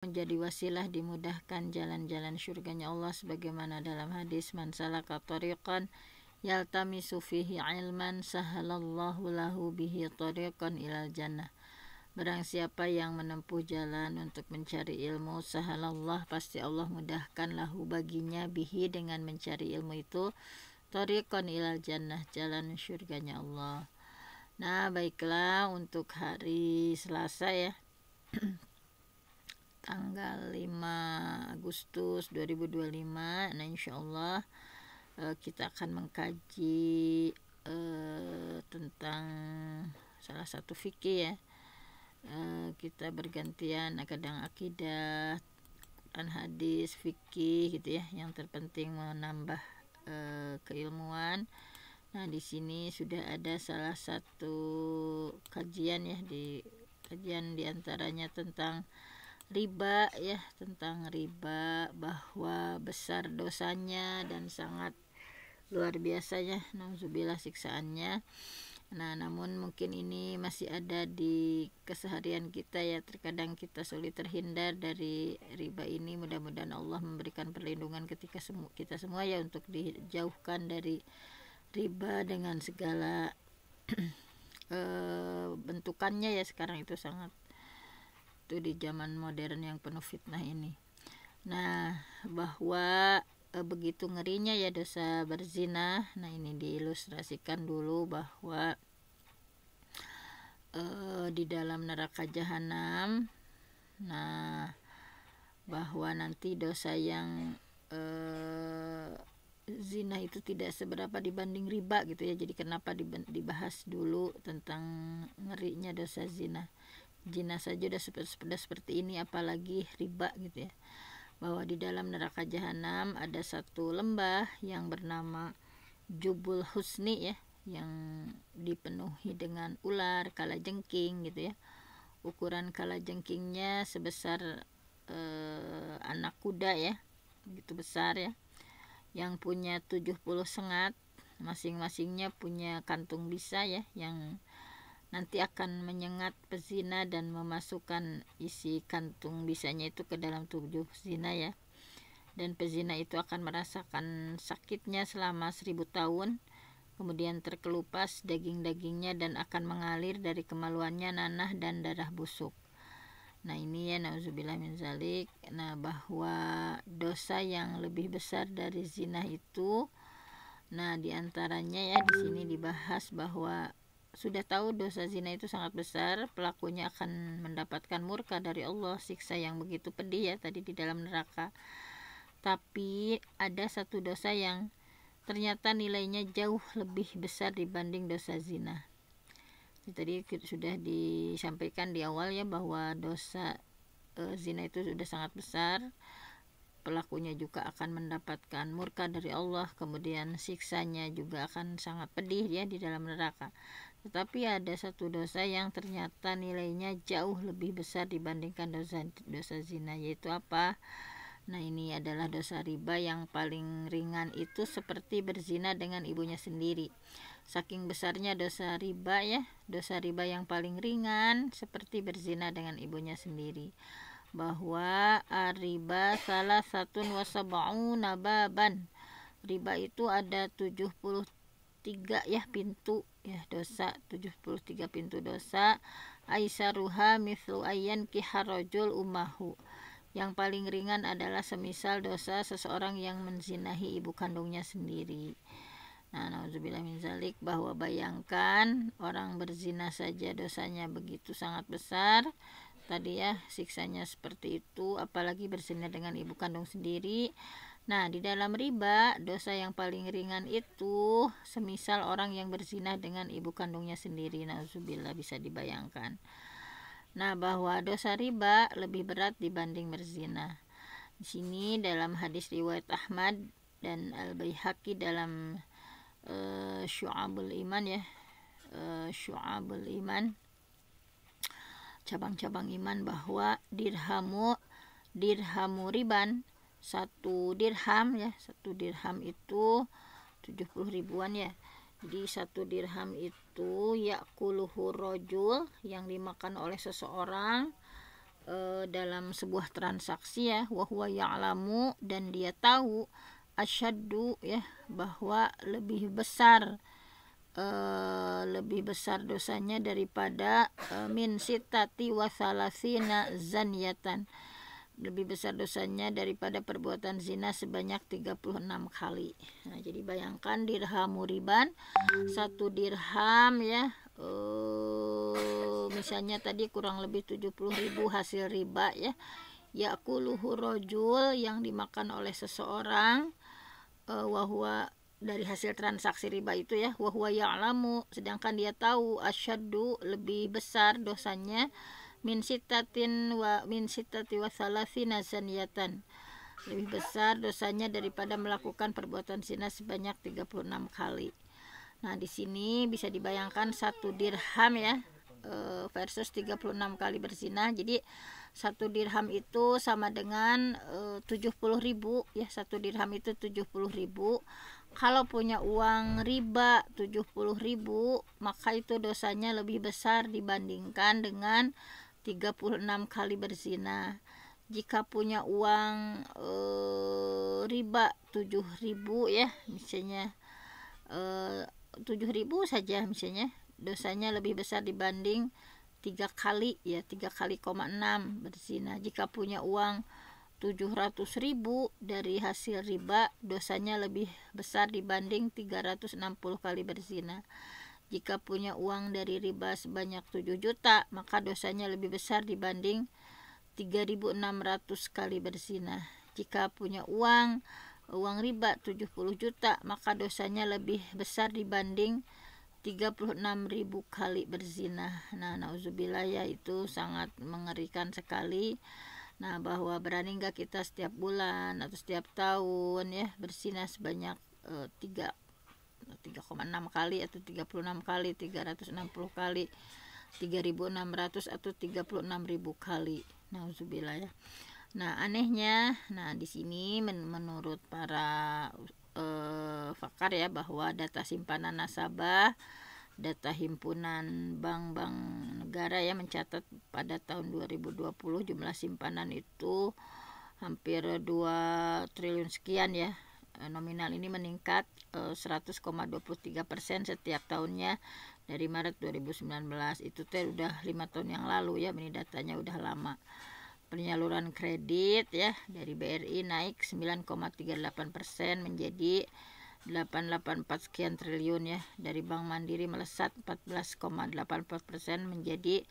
menjadi wasilah dimudahkan jalan-jalan syurganya Allah, sebagaimana dalam hadis, man salaka tariqan yaltamisu fihi ilman sahalallahu lahu bihi tariqan ilal jannah. Barang siapa yang menempuh jalan untuk mencari ilmu, sahalallah, pasti Allah mudahkan lahu baginya, bihi dengan mencari ilmu itu, tariqan ilal jannah, jalan syurganya Allah. Nah, baiklah, untuk hari Selasa ya, tanggal 5 Agustus 2025. Nah, insyaallah kita akan mengkaji tentang salah satu fikih ya. Kita bergantian, kadang akidah dan hadis, fikih gitu ya, yang terpenting menambah keilmuan. Nah, di sini sudah ada salah satu kajian ya, di kajian diantaranya tentang riba ya, tentang riba, bahwa besar dosanya dan sangat luar biasanya, nauzubillah, siksaannya. Nah, namun mungkin ini masih ada di keseharian kita ya, terkadang kita sulit terhindar dari riba ini. Mudah-mudahan Allah memberikan perlindungan ketika kita semua ya, untuk dijauhkan dari riba dengan segala bentukannya ya. Sekarang itu sangat, itu di zaman modern yang penuh fitnah ini. Nah, bahwa begitu ngerinya ya dosa berzina. Nah, ini diilustrasikan dulu bahwa di dalam neraka jahanam, nah, bahwa nanti dosa yang zina itu tidak seberapa dibanding riba gitu ya. Jadi kenapa dibahas dulu tentang ngerinya dosa zina? Zina saja sudah seperti ini, apalagi riba gitu ya. Bahwa di dalam neraka jahanam ada satu lembah yang bernama Jubul Husni ya, yang dipenuhi dengan ular kalajengking gitu ya. Ukuran kalajengkingnya sebesar anak kuda ya, gitu besar ya, yang punya 70 sengat, masing-masingnya punya kantung bisa ya, yang nanti akan menyengat pezina dan memasukkan isi kantung bisanya itu ke dalam tubuh zina ya. Dan pezina itu akan merasakan sakitnya selama 1000 tahun, kemudian terkelupas daging-dagingnya dan akan mengalir dari kemaluannya nanah dan darah busuk. Nah, ini ya, nauzubillah min zalik. Nah, bahwa dosa yang lebih besar dari zina itu, nah, diantaranya ya di sini dibahas bahwa sudah tahu dosa zina itu sangat besar, pelakunya akan mendapatkan murka dari Allah, siksa yang begitu pedih ya tadi di dalam neraka. Tapi ada satu dosa yang ternyata nilainya jauh lebih besar dibanding dosa zina. Tadi sudah disampaikan di awal ya, bahwa dosa zina itu sudah sangat besar, pelakunya juga akan mendapatkan murka dari Allah, kemudian siksanya juga akan sangat pedih ya di dalam neraka. Tetapi ada satu dosa yang ternyata nilainya jauh lebih besar dibandingkan dosa zina, yaitu apa? Nah, ini adalah dosa riba. Yang paling ringan itu seperti berzina dengan ibunya sendiri. Saking besarnya dosa riba ya, dosa riba yang paling ringan seperti berzina dengan ibunya sendiri. Bahwa riba salah satu wasab'una baban, riba itu ada 73 ya pintu ya dosa, 73 pintu dosa. Aisaruha mithlu ayyan kiharajul umahu, yang paling ringan adalah semisal dosa seseorang yang menzinahi ibu kandungnya sendiri. Nah, nauzubillah min zalik, bahwa bayangkan orang berzina saja dosanya begitu sangat besar tadi ya, siksanya seperti itu, apalagi berzina dengan ibu kandung sendiri. Nah, di dalam riba, dosa yang paling ringan itu semisal orang yang berzina dengan ibu kandungnya sendiri. Nauzubillah, bisa dibayangkan. Nah, bahwa dosa riba lebih berat dibanding berzina. Di sini dalam hadis riwayat Ahmad dan Al-Baihaqi dalam Syu'abul Iman ya, Syu'abul Iman, cabang-cabang iman, bahwa dirhamu riban, satu dirham ya, satu dirham itu 70 ribuan ya. Jadi satu dirham itu yakuluhu rojul, yang dimakan oleh seseorang dalam sebuah transaksi ya, wa huwa ya'lamu, dan dia tahu, asyaddu ya, bahwa lebih besar dosanya daripada min sitati wa salasina zaniyatan, lebih besar dosanya daripada perbuatan zina sebanyak 36 kali. Nah, jadi bayangkan dirhamu riban, 1 dirham ya, misalnya tadi kurang lebih 70.000 hasil riba ya, yakuluhu rojul, yang dimakan oleh seseorang, wahwa, dari hasil transaksi riba itu ya, wahwa ya'lamu, sedangkan dia tahu, asyaddu, lebih besar dosanya, min sitati wa salasina zaniyatan, lebih besar dosanya daripada melakukan perbuatan zina sebanyak 36 kali. Nah, di sini bisa dibayangkan 1 dirham ya, versus 36 kali berzina. Jadi 1 dirham itu sama dengan 70.000 ya, 1 dirham itu 70.000. Kalau punya uang riba 70.000, maka itu dosanya lebih besar dibandingkan dengan 36 kali berzina. Jika punya uang riba 7.000 ya, misalnya 7.000 saja misalnya, dosanya lebih besar dibanding 3 kali ya, 3 kali 6 berzina. Jika punya uang 700.000 dari hasil riba, dosanya lebih besar dibanding 360 kali berzina. Jika punya uang dari riba sebanyak 7 juta, maka dosanya lebih besar dibanding 3.600 kali berzina. Jika punya uang riba 70 juta, maka dosanya lebih besar dibanding 36.000 kali berzina. Nah, nauzubillah ya, itu sangat mengerikan sekali. Nah, bahwa berani enggak kita setiap bulan atau setiap tahun ya berzina sebanyak 3,6 kali atau 36 kali, 360 kali, 3.600 atau 36.000 kali. Nauzubillah ya. Nah, anehnya, nah di sini menurut para pakar ya, bahwa data simpanan nasabah, data himpunan bank-bank negara ya, mencatat pada tahun 2020 jumlah simpanan itu hampir 2 triliun sekian ya. Nominal ini meningkat 100,23% setiap tahunnya dari Maret 2019. Itu udah 5 tahun yang lalu ya, ini datanya udah lama. Penyaluran kredit ya dari BRI naik 9,38% menjadi 884 sekian triliun ya. Dari Bank Mandiri melesat 14,84% menjadi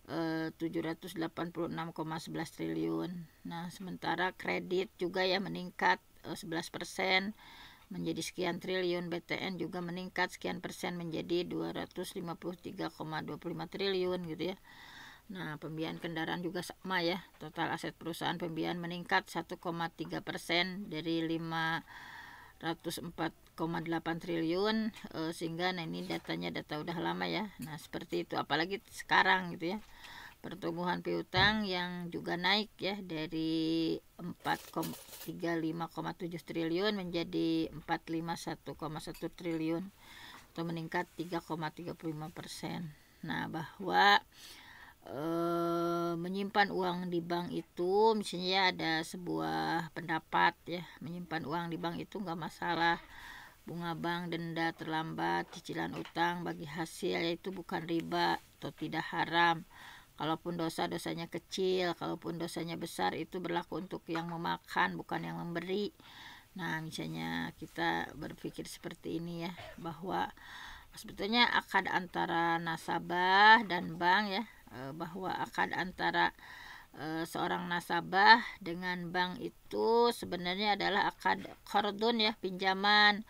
786,11 triliun. Nah, sementara kredit juga ya meningkat 11% menjadi sekian triliun. BTN juga meningkat sekian persen menjadi 253,25 triliun gitu ya. Nah, pembiayaan kendaraan juga sama ya. Total aset perusahaan pembiayaan meningkat 1,3% dari 504,8 triliun, sehingga nah ini datanya data udah lama ya. Nah, seperti itu, apalagi sekarang gitu ya. Pertumbuhan piutang yang juga naik ya dari 4,35,7 triliun menjadi 451,1 triliun atau meningkat 3,35%. Nah, bahwa menyimpan uang di bank itu, misalnya ada sebuah pendapat ya, menyimpan uang di bank itu nggak masalah, bunga bank, denda terlambat, cicilan utang bagi hasil, yaitu bukan riba atau tidak haram. Kalaupun dosanya kecil, kalaupun dosanya besar, itu berlaku untuk yang memakan, bukan yang memberi. Nah, misalnya kita berpikir seperti ini ya, bahwa sebetulnya akad antara nasabah dan bank ya, bahwa akad antara seorang nasabah dengan bank itu sebenarnya adalah akad qardun ya, pinjaman,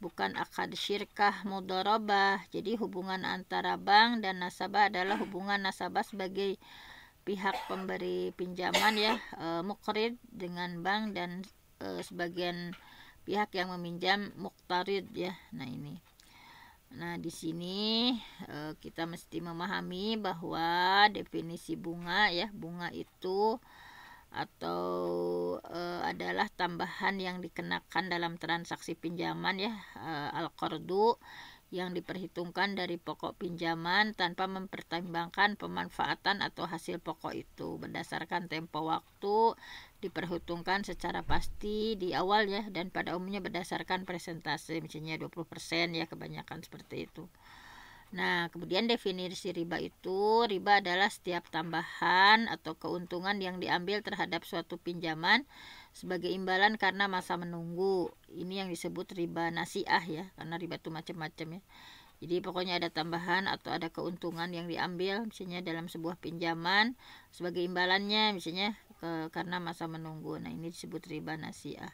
bukan akad syirkah mudharabah. Jadi hubungan antara bank dan nasabah adalah hubungan nasabah sebagai pihak pemberi pinjaman ya, muqrid dengan bank, dan sebagian pihak yang meminjam muqtarid ya. Nah, ini. Nah, di sini kita mesti memahami bahwa definisi bunga ya, bunga itu atau adalah tambahan yang dikenakan dalam transaksi pinjaman ya, al-qardu, yang diperhitungkan dari pokok pinjaman tanpa mempertimbangkan pemanfaatan atau hasil pokok itu. Berdasarkan tempo waktu diperhitungkan secara pasti di awal ya, dan pada umumnya berdasarkan persentase, misalnya 20% ya, kebanyakan seperti itu. Nah, kemudian definisi riba adalah setiap tambahan atau keuntungan yang diambil terhadap suatu pinjaman sebagai imbalan karena masa menunggu. Ini yang disebut riba nasiah ya, karena riba itu macam-macam ya. Jadi pokoknya ada tambahan atau ada keuntungan yang diambil misalnya dalam sebuah pinjaman sebagai imbalannya, misalnya karena masa menunggu. Nah, ini disebut riba nasiah.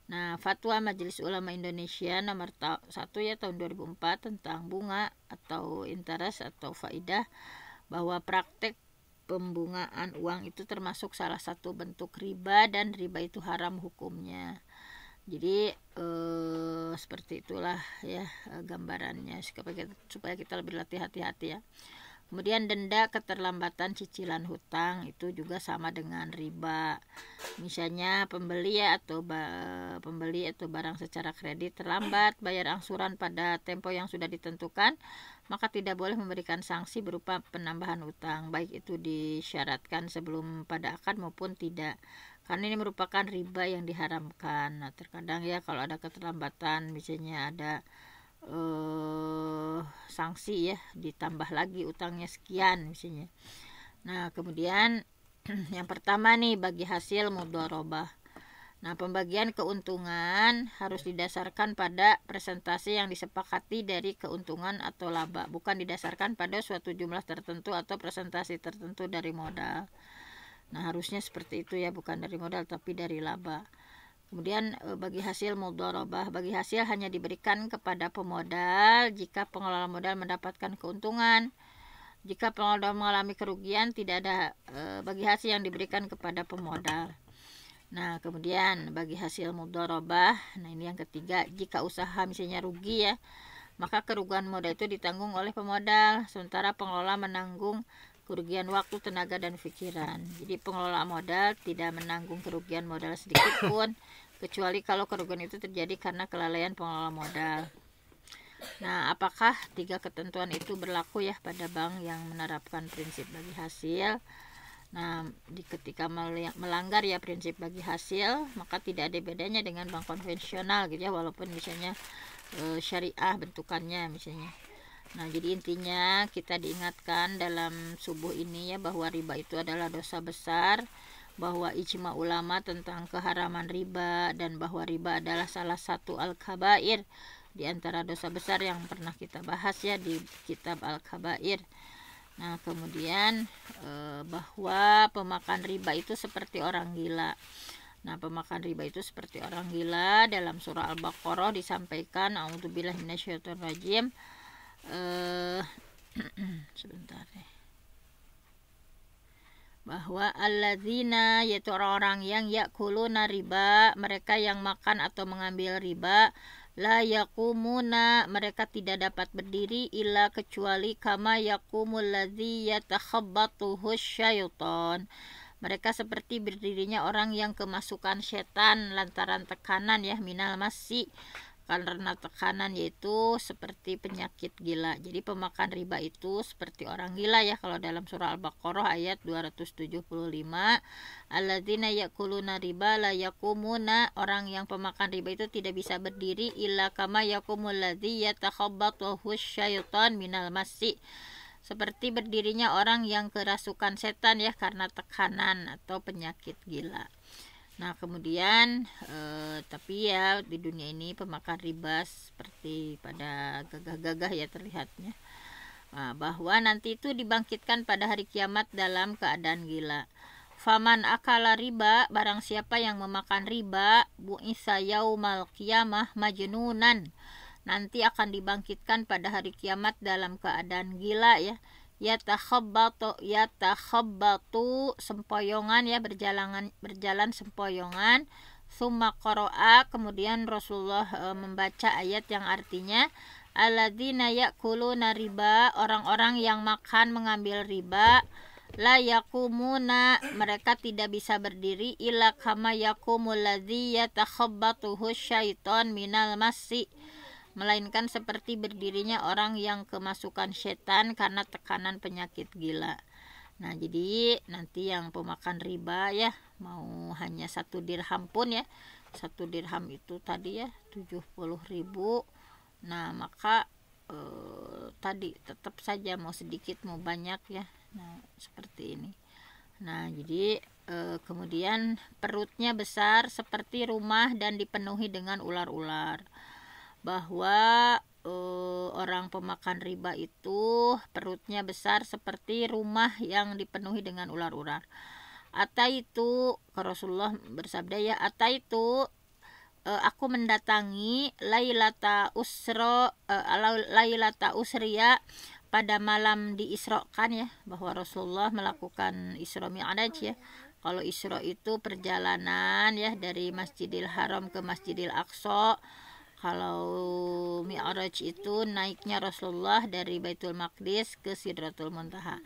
Nah, Fatwa Majelis Ulama Indonesia nomor 1 ya tahun 2004 tentang bunga atau interest atau faidah, bahwa praktek pembungaan uang itu termasuk salah satu bentuk riba dan riba itu haram hukumnya. Jadi seperti itulah ya gambarannya, supaya kita lebih hati-hati ya. Kemudian denda keterlambatan cicilan hutang itu juga sama dengan riba. Misalnya pembeli atau barang secara kredit terlambat bayar angsuran pada tempo yang sudah ditentukan, maka tidak boleh memberikan sanksi berupa penambahan hutang, baik itu disyaratkan sebelum pada akad maupun tidak. Karena ini merupakan riba yang diharamkan. Nah, terkadang ya kalau ada keterlambatan, misalnya ada sanksi ya, ditambah lagi utangnya sekian misalnya. Nah, kemudian yang pertama nih, bagi hasil mudharabah. Nah, pembagian keuntungan harus didasarkan pada presentasi yang disepakati dari keuntungan atau laba, bukan didasarkan pada suatu jumlah tertentu atau presentasi tertentu dari modal. Nah, harusnya seperti itu ya, bukan dari modal tapi dari laba. Kemudian bagi hasil mudharabah, bagi hasil hanya diberikan kepada pemodal jika pengelola modal mendapatkan keuntungan. Jika pengelola mengalami kerugian, tidak ada bagi hasil yang diberikan kepada pemodal. Nah, kemudian bagi hasil mudharabah, nah ini yang ketiga, jika usaha misalnya rugi ya, maka kerugian modal itu ditanggung oleh pemodal, sementara pengelola menanggung kerugian waktu, tenaga, dan pikiran. Jadi pengelola modal tidak menanggung kerugian modal sedikit pun, kecuali kalau kerugian itu terjadi karena kelalaian pengelola modal. Nah, apakah 3 ketentuan itu berlaku ya pada bank yang menerapkan prinsip bagi hasil? Nah, ketika melanggar ya prinsip bagi hasil, maka tidak ada bedanya dengan bank konvensional gitu ya, walaupun misalnya syariah bentukannya misalnya. Nah, jadi intinya kita diingatkan dalam subuh ini ya, bahwa riba itu adalah dosa besar, bahwa ijma ulama tentang keharaman riba, dan bahwa riba adalah salah satu al-kabair di antara dosa besar yang pernah kita bahas ya di kitab al-kabair. Nah, kemudian bahwa pemakan riba itu seperti orang gila. Nah, pemakan riba itu seperti orang gila. Dalam surah Al-Baqarah disampaikan, a'udzubillahi minasyaitonirrajim, sebentar ya, bahwa alladzina, yaitu orang-orang yang yakuluna riba, mereka yang makan atau mengambil riba, la yakumuna, mereka tidak dapat berdiri illa kecuali kama yakumul ladzi yatakhabbatuhu syaitan. Mereka seperti berdirinya orang yang kemasukan setan lantaran tekanan ya, minal masi, karena tekanan, yaitu seperti penyakit gila. Jadi pemakan riba itu seperti orang gila ya, kalau dalam surah Al-Baqarah ayat 275, alladzina yakuluna riba la yakumuna, orang yang pemakan riba itu tidak bisa berdiri illa kama yakumul ladzi yatakhabbatuhu syaitan minal masi, seperti berdirinya orang yang kerasukan setan ya, karena tekanan atau penyakit gila. Nah, kemudian tapi ya di dunia ini pemakan riba seperti pada gagah-gagah ya terlihatnya, bahwa nanti itu dibangkitkan pada hari kiamat dalam keadaan gila. Faman akala riba, barang siapa yang memakan riba, bu'isa yaumal qiyamah majnunan, nanti akan dibangkitkan pada hari kiamat dalam keadaan gila ya. Yatakhabbatu sempoyongan ya, berjalan sempoyongan. Summa qara'a, kemudian Rasulullah membaca ayat yang artinya alladzina yakuluna riba, orang-orang yang makan mengambil riba, la yakumuna, mereka tidak bisa berdiri illa kama yakumul ladzi yatakhabbatuhu syaiton minal masi, melainkan seperti berdirinya orang yang kemasukan setan karena tekanan penyakit gila. Nah, jadi nanti yang pemakan riba ya, mau hanya 1 dirham pun ya, 1 dirham itu tadi ya 70.000. Nah, maka tadi tetap saja mau sedikit mau banyak ya. Nah, seperti ini. Nah, jadi kemudian perutnya besar seperti rumah dan dipenuhi dengan ular-ular. Bahwa orang pemakan riba itu perutnya besar seperti rumah yang dipenuhi dengan ular-ular. Ataitu, Rasulullah bersabda ya, ataitu aku mendatangi lailata usriya pada malam diisrokan ya, bahwa Rasulullah melakukan Isra Mi'raj ya. Kalau Isra itu perjalanan ya dari Masjidil Haram ke Masjidil Aqsa. Kalau Mi'raj itu naiknya Rasulullah dari Baitul Maqdis ke Sidratul Muntaha.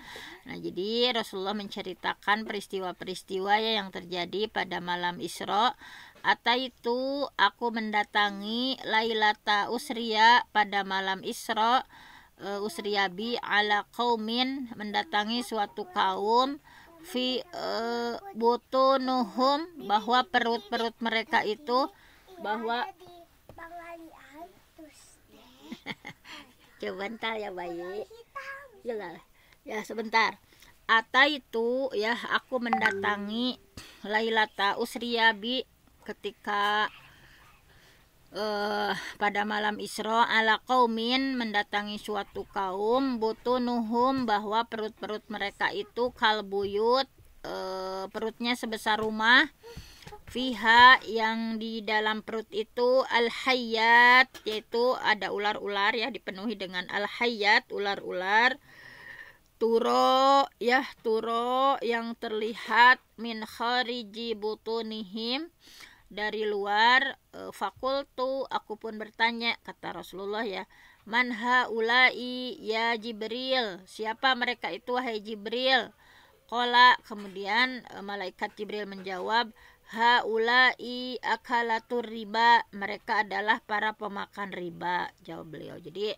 Nah, jadi Rasulullah menceritakan peristiwa-peristiwa ya yang terjadi pada malam Isra. Ataitu, aku mendatangi lailata usriya pada malam Isra, usriyabi ala qaumin, mendatangi suatu kaum fi butunuhum, bahwa perut-perut mereka itu, bahwa sebentar ya bayi ya sebentar. Ataitu ya, aku mendatangi lailata usriyabi ketika pada malam Isra ala qaumin, mendatangi suatu kaum butunuhum, bahwa perut-perut mereka itu kalbuyut, perutnya sebesar rumah, fiha, yang di dalam perut itu al-hayyat, yaitu ada ular-ular ya, dipenuhi dengan al-hayyat, ular-ular, turo ya, turo yang terlihat min khariji butunihim, dari luar. Fakultu, aku pun bertanya, kata Rasulullah ya, man haulai ya Jibril, siapa mereka itu wahai Jibril? Qala, kemudian malaikat Jibril menjawab, haulai akalatur riba, mereka adalah para pemakan riba, jawab beliau. Jadi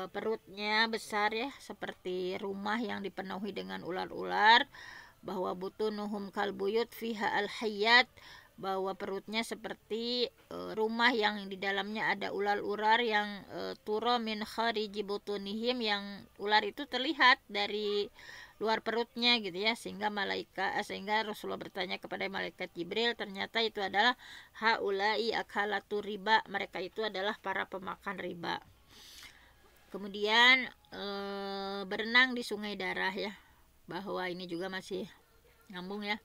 perutnya besar ya, seperti rumah yang dipenuhi dengan ular-ular, bahwa butunuhum kalbuyut fiha al-hayyat, bahwa perutnya seperti rumah yang di dalamnya ada ular-ular yang turo min khariji butunihim, yang ular itu terlihat dari luar perutnya gitu ya, sehingga Rasulullah bertanya kepada malaikat Jibril, ternyata itu adalah haulai akalatu riba, mereka itu adalah para pemakan riba. Kemudian berenang di sungai darah ya, bahwa ini juga masih nyambung ya.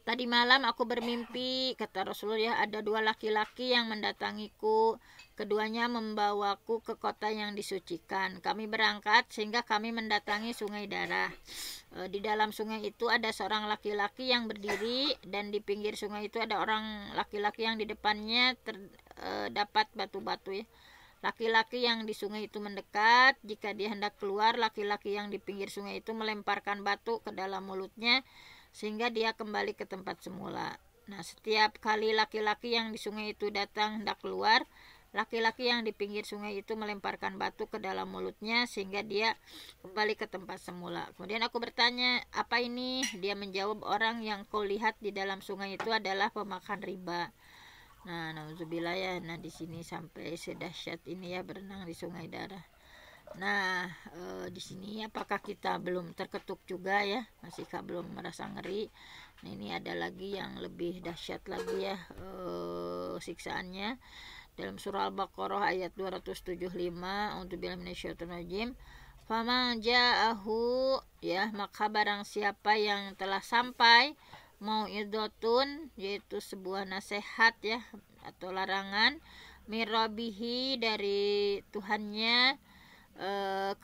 Tadi malam aku bermimpi, kata Rasulullah, ada 2 laki-laki yang mendatangiku. Keduanya membawaku ke kota yang disucikan. Kami berangkat sehingga kami mendatangi sungai darah. Di dalam sungai itu ada seorang laki-laki yang berdiri, dan di pinggir sungai itu ada orang laki-laki yang di depannya terdapat batu-batu ya. Laki-laki yang di sungai itu mendekat. Jika dia hendak keluar, laki-laki yang di pinggir sungai itu melemparkan batu ke dalam mulutnya sehingga dia kembali ke tempat semula. Nah, setiap kali laki-laki yang di sungai itu datang hendak keluar, laki-laki yang di pinggir sungai itu melemparkan batu ke dalam mulutnya sehingga dia kembali ke tempat semula. Kemudian aku bertanya, apa ini? Dia menjawab, orang yang kau lihat di dalam sungai itu adalah pemakan riba. Nah, nauzubillah ya. Nah, di sini sampai sedahsyat ini ya, berenang di sungai darah. Nah, di sini apakah kita belum terketuk juga ya? Masihkah belum merasa ngeri? Nah, ini ada lagi yang lebih dahsyat lagi ya siksaannya. Dalam surah Al-Baqarah ayat 275, a'udzubillahi minasyaitonir rajim. Faman ja'ahu ya, maka barang siapa yang telah sampai mau'idhatun, yaitu sebuah nasihat ya atau larangan, mirabihi, dari Tuhannya,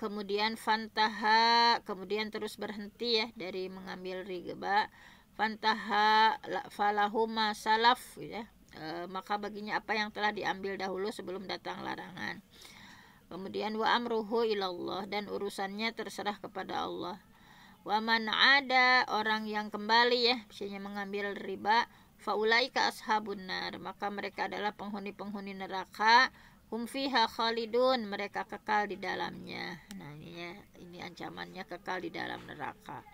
kemudian fantaha, kemudian terus berhenti ya dari mengambil riba, fantaha falahu ma salaf ya, maka baginya apa yang telah diambil dahulu sebelum datang larangan. Kemudian wa amruhu ilallah, dan urusannya terserah kepada Allah. Wa man ada, orang yang kembali ya, misalnya mengambil riba, faulaika ashabun nar, maka mereka adalah penghuni-penghuni neraka, hum fiha khalidun, mereka kekal di dalamnya. Nah ini ya, ini ancamannya kekal di dalam neraka.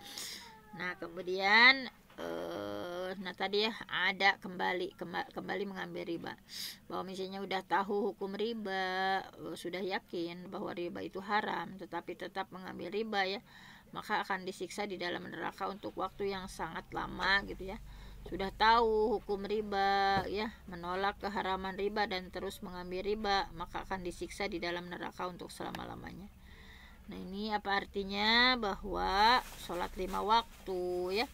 Nah kemudian nah tadi ya ada kembali mengambil riba, bahwa misalnya udah tahu hukum riba, sudah yakin bahwa riba itu haram, tetapi tetap mengambil riba ya, maka akan disiksa di dalam neraka untuk waktu yang sangat lama gitu ya. Sudah tahu hukum riba ya, menolak keharaman riba dan terus mengambil riba, maka akan disiksa di dalam neraka untuk selama-lamanya. Nah ini apa artinya? Bahwa sholat 5 waktu ya,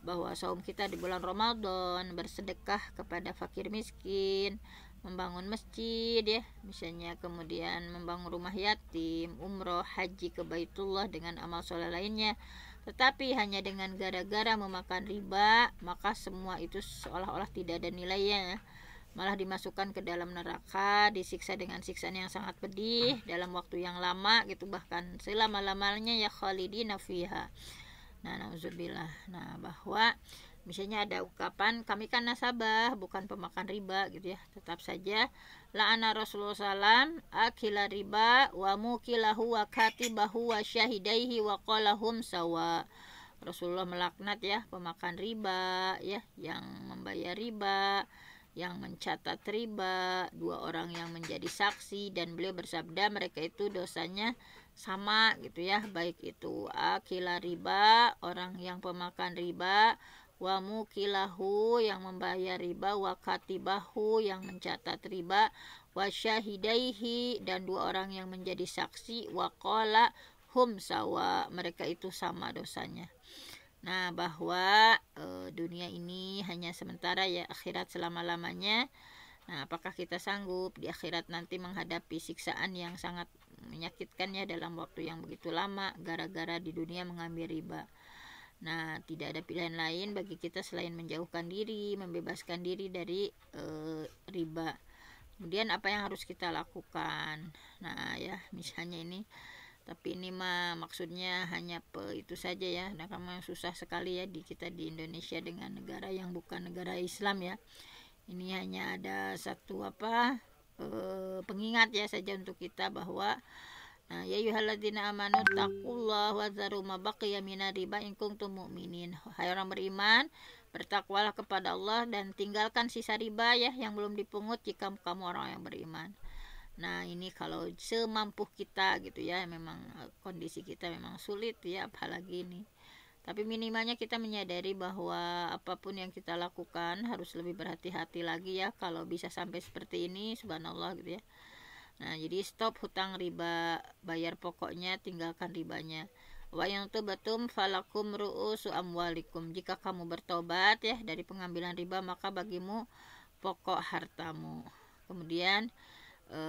bahwa saum kita di bulan Ramadan, bersedekah kepada fakir miskin, membangun masjid ya misalnya, kemudian membangun rumah yatim, umroh, haji ke Baitullah dengan amal soleh lainnya, tetapi hanya dengan gara-gara memakan riba, maka semua itu seolah-olah tidak ada nilainya, malah dimasukkan ke dalam neraka, disiksa dengan siksaan yang sangat pedih dalam waktu yang lama gitu, bahkan selama-lamanya ya khalidina fiha. Nah, nauzubillah. Nah, bahwa misalnya ada ungkapan, kami kan nasabah, bukan pemakan riba gitu ya. Tetap saja la'ana Rasulullah SAW akila riba wa mukilahu wa katibahu wa syahidaihi wa qalahum sawa. Rasulullah melaknat ya pemakan riba ya, yang membayar riba, yang mencatat riba, dua orang yang menjadi saksi, dan beliau bersabda mereka itu dosanya sama gitu ya, baik itu akila riba, orang yang pemakan riba, wa mukilahu, yang membayar riba, wa katibahu, yang mencatat riba, wa syahidaihi, dan dua orang yang menjadi saksi, wa qala hum sawa, mereka itu sama dosanya. Nah bahwa dunia ini hanya sementara ya, akhirat selama-lamanya. Nah apakah kita sanggup di akhirat nanti menghadapi siksaan yang sangat menyakitkannya dalam waktu yang begitu lama gara-gara di dunia mengambil riba. Nah tidak ada pilihan lain bagi kita selain menjauhkan diri, membebaskan diri dari riba. Kemudian apa yang harus kita lakukan? Nah ya misalnya ini, tapi ini mah maksudnya hanya itu saja ya. Nah kamu susah sekali ya di kita di Indonesia dengan negara yang bukan negara Islam ya. Ini hanya ada satu pengingat ya saja untuk kita, bahwa nah ya ayyuhalladzina amanu taqullaha wa dzaru ma baqiya minar riba in kuntum mu'minin. Hai orang beriman, bertakwalah kepada Allah dan tinggalkan sisa riba ya yang belum dipungut jika kamu orang yang beriman. Nah ini kalau semampu kita gitu ya, memang kondisi kita memang sulit ya, apalagi ini. Tapi minimalnya kita menyadari bahwa apapun yang kita lakukan harus lebih berhati-hati lagi ya, kalau bisa sampai seperti ini, subhanallah gitu ya. Nah jadi stop hutang riba, bayar pokoknya, tinggalkan ribanya. Wa yang tubatum falakum ru'usu amwalikum, jika kamu bertobat ya dari pengambilan riba, maka bagimu pokok hartamu. Kemudian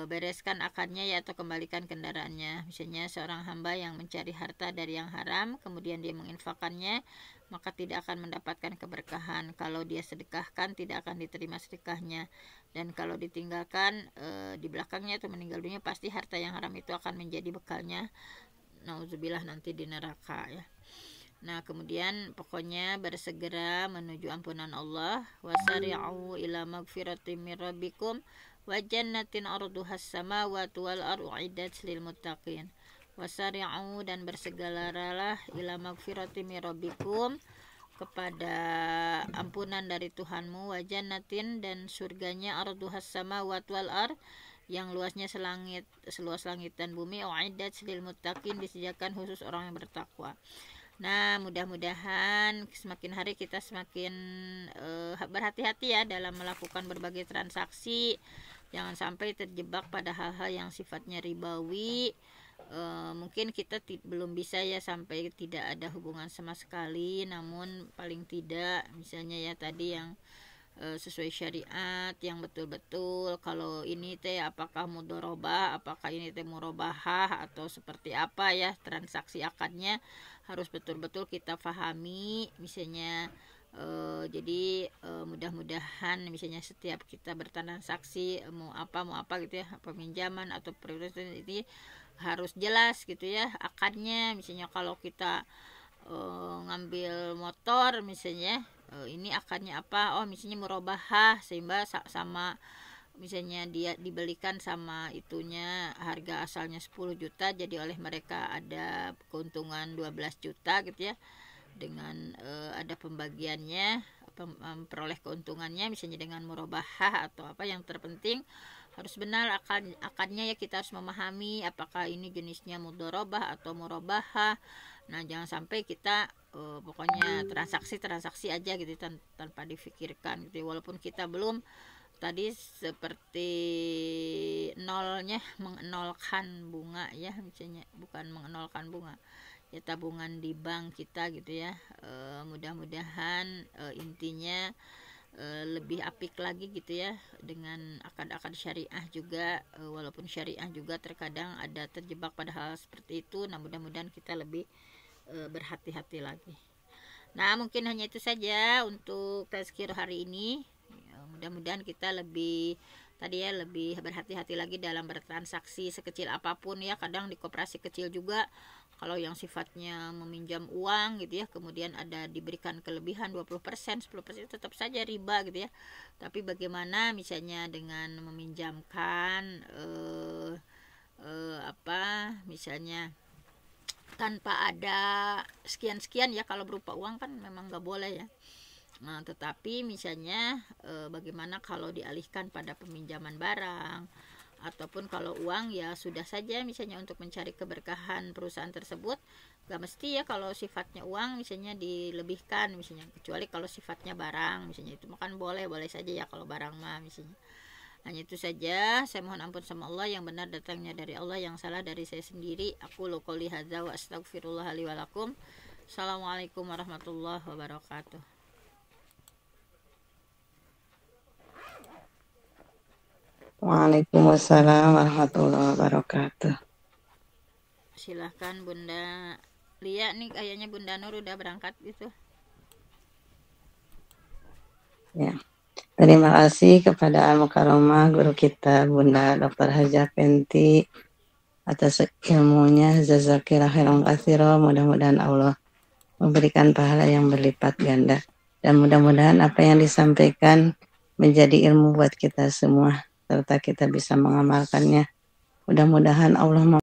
bereskan akadnya ya, atau kembalikan kendaraannya. Misalnya seorang hamba yang mencari harta dari yang haram, kemudian dia menginfakannya, maka tidak akan mendapatkan keberkahan. Kalau dia sedekahkan, tidak akan diterima sedekahnya. Dan kalau ditinggalkan di belakangnya atau meninggal dunia, pasti harta yang haram itu akan menjadi bekalnya, nauzubillah, nanti di neraka ya. Nah kemudian pokoknya bersegera menuju ampunan Allah, wasari'u ila magfiratin mir rabbikum wa jannatin arduhas samawati wal ardu uiddat lil muttaqin. Wasari'u, dan bersegeralah ila magfiratin mir rabbikum, kepada ampunan dari Tuhanmu, wa jannatin, dan surganya, arduhas samawati wal ard, yang luasnya seluas langit dan bumi, uiddat lil muttaqin, disediakan khusus orang yang bertakwa. Nah mudah-mudahan semakin hari kita semakin berhati-hati ya dalam melakukan berbagai transaksi. Jangan sampai terjebak pada hal-hal yang sifatnya ribawi. Mungkin kita belum bisa ya sampai tidak ada hubungan sama sekali, namun paling tidak misalnya ya tadi yang sesuai syariat, yang betul-betul kalau ini teh apakah mudorobah, apakah ini teh murobahah, atau seperti apa ya transaksi akadnya, harus betul-betul kita pahami misalnya. Jadi mudah-mudahan misalnya setiap kita bertransaksi mau apa gitu ya, peminjaman atau privasi, ini harus jelas gitu ya akadnya. Misalnya kalau kita ngambil motor misalnya, ini akadnya apa, oh misalnya murabahah, sehingga sama misalnya dia dibelikan sama itunya harga asalnya 10 juta, jadi oleh mereka ada keuntungan 12 juta gitu ya, dengan ada pembagiannya, memperoleh keuntungannya misalnya dengan murabahah atau apa. Yang terpenting harus benar akadnya ya, kita harus memahami apakah ini jenisnya mudharabah atau murabahah. Nah jangan sampai kita pokoknya transaksi aja gitu tanpa difikirkan gitu, walaupun kita belum tadi seperti nolnya mengenolkan bunga ya, misalnya bukan mengenolkan bunga ya, tabungan di bank kita gitu ya. Mudah-mudahan intinya lebih apik lagi gitu ya dengan akad-akad syariah juga, walaupun syariah juga terkadang ada terjebak pada hal seperti itu. Nah mudah-mudahan kita lebih berhati-hati lagi. Nah mungkin hanya itu saja untuk tazkir hari ini. Mudah-mudahan kita lebih tadi ya, lebih berhati-hati lagi dalam bertransaksi sekecil apapun ya. Kadang di koperasi kecil juga kalau yang sifatnya meminjam uang gitu ya, kemudian ada diberikan kelebihan 20%, 10%, tetap saja riba gitu ya. Tapi bagaimana misalnya dengan meminjamkan misalnya tanpa ada sekian-sekian ya, kalau berupa uang kan memang nggak boleh ya. Nah, tetapi misalnya bagaimana kalau dialihkan pada peminjaman barang, ataupun kalau uang ya sudah saja misalnya untuk mencari keberkahan perusahaan tersebut. Gak mesti ya kalau sifatnya uang misalnya dilebihkan misalnya, kecuali kalau sifatnya barang misalnya, itu makan boleh saja ya kalau barang mah misalnya. Hanya itu saja, saya mohon ampun sama Allah, yang benar datangnya dari Allah, yang salah dari saya sendiri. Aku qouli hadza wa astaghfirullah li wa lakum. Assalamualaikum warahmatullahi wabarakatuh. Waalaikumsalam warahmatullahi wabarakatuh. Silahkan Bunda Lia nih, kayaknya Bunda Nur udah berangkat gitu. Ya. Terima kasih kepada Al-Mukarramah guru kita Bunda Dr. Hajah Penti atas ilmunya. Jazakillah khairan katsira. Mudah-mudahan Allah memberikan pahala yang berlipat ganda, dan mudah-mudahan apa yang disampaikan menjadi ilmu buat kita semua serta kita bisa mengamalkannya. Mudah-mudahan Allah